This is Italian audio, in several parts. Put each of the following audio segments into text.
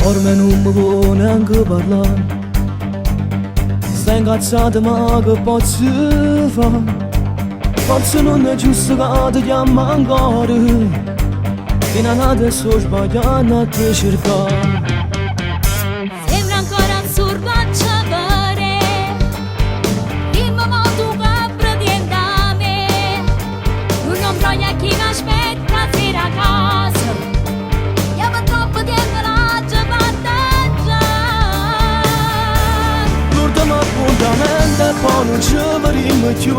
Ormai non mi può neanche parlare, stai incazzata ma che posso fare? Forse non è giusto che ti chiamo ancora, fino adesso sbagliando a te cercare. Sembra ancora assurdo a sapere il momento che pretende da me. Non voglio chi mi aspetta sera a casa, io per troppo tempo la già batteggiare. L'ultimo appuntamento e poi non ci vedremo più,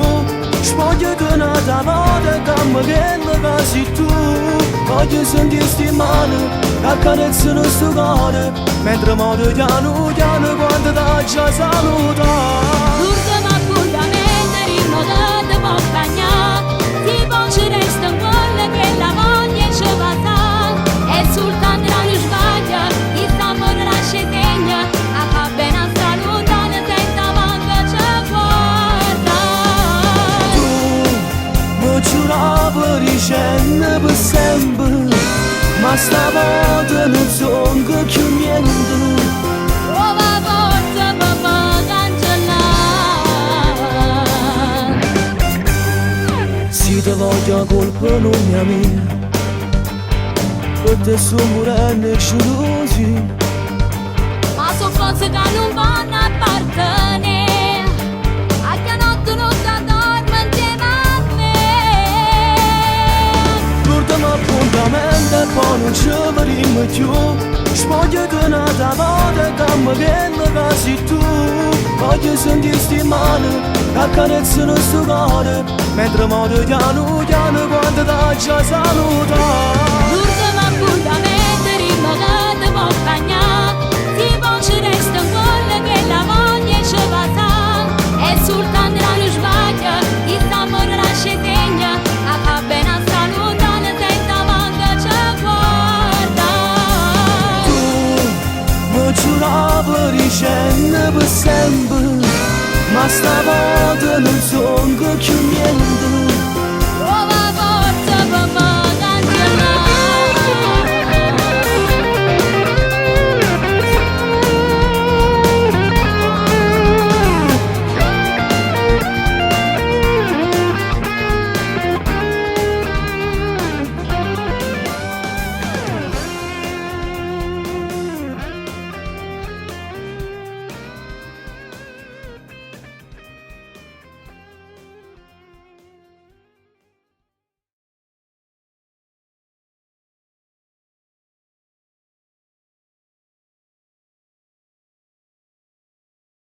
spoglio che nata volta che mi chiede che sei tu. Voglio sentirti mano, accarezzano sto cuore, mentre muore piano piano quando ti già saluta. L'ultimo appuntamento ritmo che ti può accompagnare, ti ci resta un quello che la voglia ci va a dare. E soltanto la luce sbaglia, il amore lascia segna, a fa bene a salutare senza manco ci guarda. Tu mi giuravi ricenne per sempre, ma stavolta non sono più niente. Nuova forza per cancellare. Se ti voglio colpa non è mia, per te sono morendo gelosi. Ma sono cose che non vanno a appartenere a che notte non ti dorme insieme a me. L'ultimo appuntamento e poi non ci vedremo più, spoglio che nata volta che mi chiede che sei tu. Voglio sentirti mano, accarezzano sto cuore, mentre muore piano piano quando ti già saluta. L'ultimo appuntamento ritmo che ti può accompagnare, ti ci resta un quello che la voglia ci va a dare. E soltanto la luce sbaglia, il amore lascia segna, a fa bene a salutare senza manco ci guarda. Mi giuravi ricenne per sempre, ma stavolta non sono più niente.